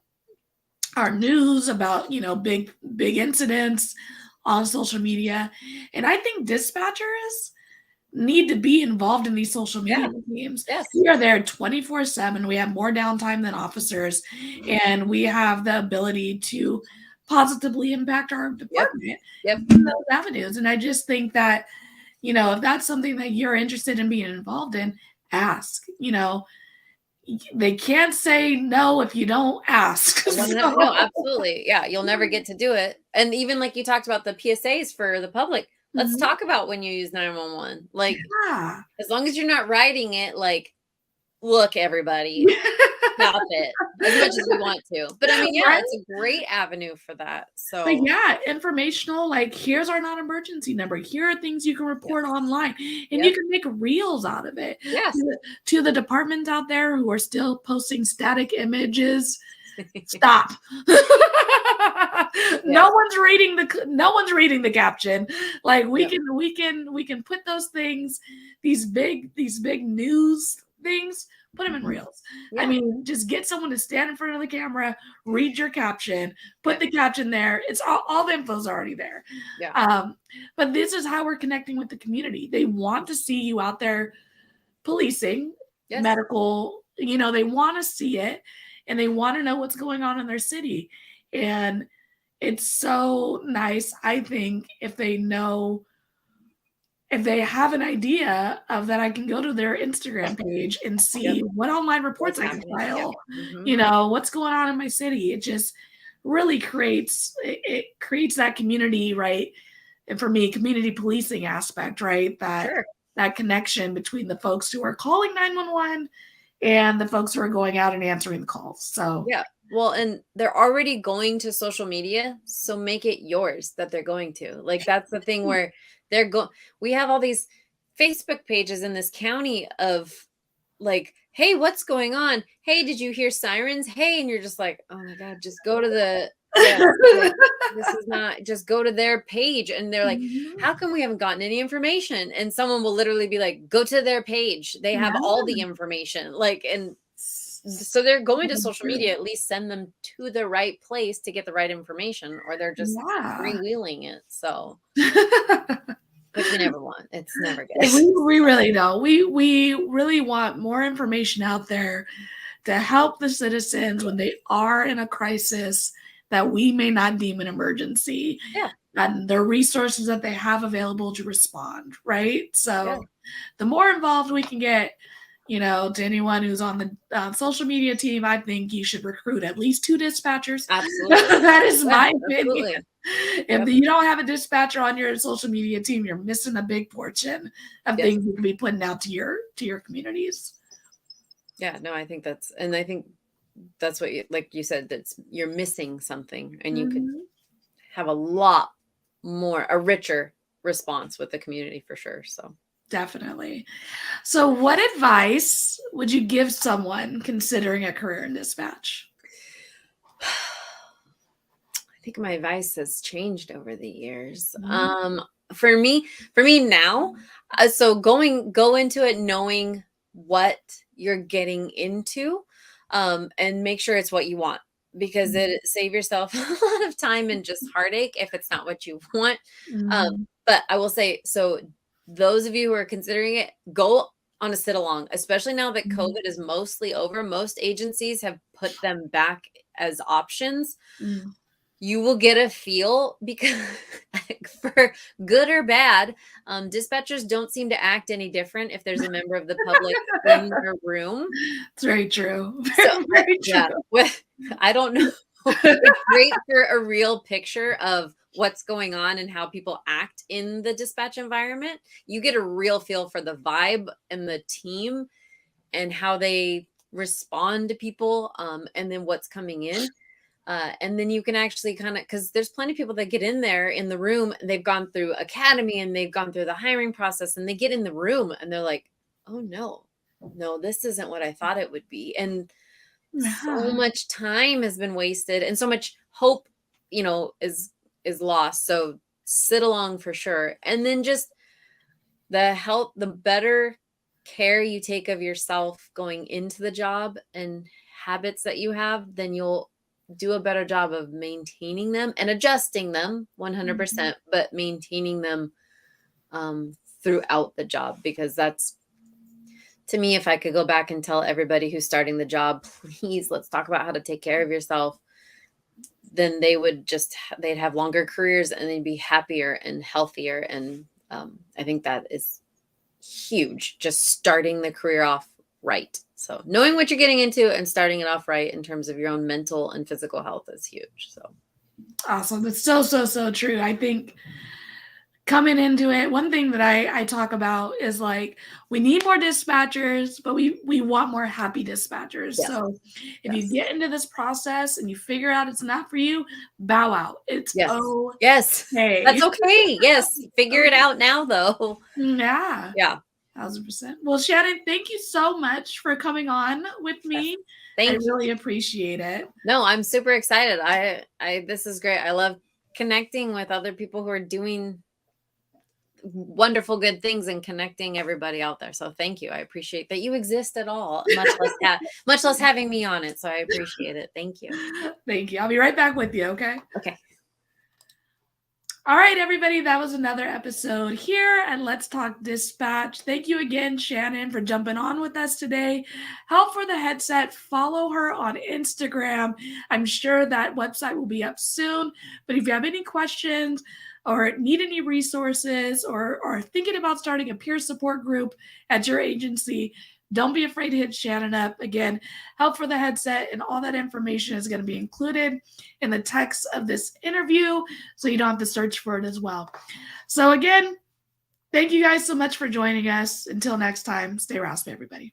Speaker 1: news about, big incidents on social media. And I think dispatchers need to be involved in these social media teams.
Speaker 6: Yes.
Speaker 1: We are there 24/7. We have more downtime than officers, and we have the ability to positively impact our department in those avenues. And I just think that, if that's something that you're interested in being involved in, ask. They can't say no if you don't ask.
Speaker 6: No, absolutely. Yeah, you'll never get to do it. And even like you talked about the PSAs for the public, let's talk about when you use 911. Like, as long as you're not writing it, like, look, everybody, stop it as much as we want to. But I mean, it's a great avenue for that. So,
Speaker 1: but informational, like, here's our non-emergency number. Here are things you can report online, and you can make reels out of it.
Speaker 6: Yes.
Speaker 1: To the departments out there who are still posting static images, stop. No one's reading the caption. Like we can put those things, these big news things, put them in reels. I mean, just get someone to stand in front of the camera, read your caption, put the caption there. It's all the info's already there. But this is how we're connecting with the community. They want to see you out there policing, medical, they want to see it. And they want to know what's going on in their city. And it's so nice, I think, if they have an idea of that, I can go to their Instagram page and see what online reports I can file, what's going on in my city. It just really creates that community, right? And for me, community policing aspect, right? That connection between the folks who are calling 911 and the folks who are going out and answering the calls. So
Speaker 6: well, and they're already going to social media, so make it yours that they're going to. Like, that's the thing where we have all these Facebook pages in this county of like, hey, what's going on? Hey, did you hear sirens? Hey, and you're just like, oh my God, just go to the this is not, just go to their page. And they're like, how come we haven't gotten any information? And someone will literally be like, go to their page. They have all the information. Like, and so they're going to social media, at least send them to the right place to get the right information, or they're just freewheeling it. So which we never want. It's never good.
Speaker 1: We really don't. We really want more information out there to help the citizens when they are in a crisis that we may not deem an emergency, and the resources that they have available to respond, right? So the more involved we can get, to anyone who's on the social media team, I think you should recruit at least 2 dispatchers.
Speaker 6: Absolutely.
Speaker 1: That is my opinion. If you don't have a dispatcher on your social media team, you're missing a big portion of things you can be putting out to your communities. Yeah,
Speaker 6: no, I think that's what like you said, you're missing something, and you could have a richer response with the community for sure. So
Speaker 1: definitely. So what advice would you give someone considering a career in dispatch?
Speaker 6: I think my advice has changed over the years. For me now, so go into it knowing what you're getting into. and make sure it's what you want, because it save yourself a lot of time and just heartache if it's not what you want. But I will say, so those of you who are considering it, go on a sit along, especially now that COVID is mostly over. Most agencies have put them back as options. You will get a feel, because for good or bad, dispatchers don't seem to act any different if there's a member of the public in the room.
Speaker 1: It's very true.
Speaker 6: So,
Speaker 1: Very true.
Speaker 6: yeah, I don't know. It's great for a real picture of what's going on and how people act in the dispatch environment. You get a real feel for the vibe and the team and how they respond to people, and then what's coming in. And then you can actually kind of, because there's plenty of people that get in there in the room, and they've gone through academy and they've gone through the hiring process, and they get in the room and they're like, oh no, this isn't what I thought it would be. And so much time has been wasted, and so much hope, is lost. So sit along for sure. And then just the better care you take of yourself going into the job and habits that you have, then you'll do a better job of maintaining them and adjusting them 100%, but maintaining them throughout the job. Because that's, to me, if I could go back and tell everybody who's starting the job, please, let's talk about how to take care of yourself, then they'd have longer careers and they'd be happier and healthier. And I think that is huge, just starting the career off right. So knowing what you're getting into and starting it off right in terms of your own mental and physical health is huge. So
Speaker 1: awesome. That's so true. I think coming into it, one thing that I talk about is like, we need more dispatchers, but we want more happy dispatchers.
Speaker 6: Yes.
Speaker 1: So if you get into this process and you figure out it's not for you, bow out. It's okay.
Speaker 6: Yes. That's okay. Yes. Figure it out now, though.
Speaker 1: Yeah.
Speaker 6: Yeah.
Speaker 1: 1,000%. Well, Shannon, thank you so much for coming on with me.
Speaker 6: Thank you.
Speaker 1: I really appreciate it.
Speaker 6: No, I'm super excited. This is great. I love connecting with other people who are doing wonderful, good things and connecting everybody out there. So thank you. I appreciate that you exist at all, much less having me on it. So I appreciate it. Thank you.
Speaker 1: Thank you. I'll be right back with you. Okay.
Speaker 6: Okay.
Speaker 1: All right, everybody, that was another episode here at Let's Talk Dispatch. Thank you again, Shannon, for jumping on with us today. Help for the Headset. Follow her on Instagram. I'm sure that website will be up soon. But if you have any questions or need any resources or are thinking about starting a peer support group at your agency, don't be afraid to hit Shannon up. Again, Help for the Headset, and all that information is going to be included in the text of this interview, so you don't have to search for it as well. So again, thank you guys so much for joining us. Until next time, stay raspy, everybody.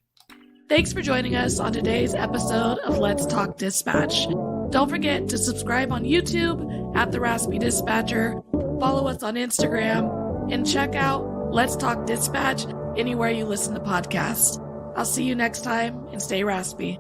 Speaker 1: Thanks for joining us on today's episode of Let's Talk Dispatch. Don't forget to subscribe on YouTube at The Raspy Dispatcher, follow us on Instagram, and check out Let's Talk Dispatch anywhere you listen to podcasts. I'll see you next time, and stay raspy.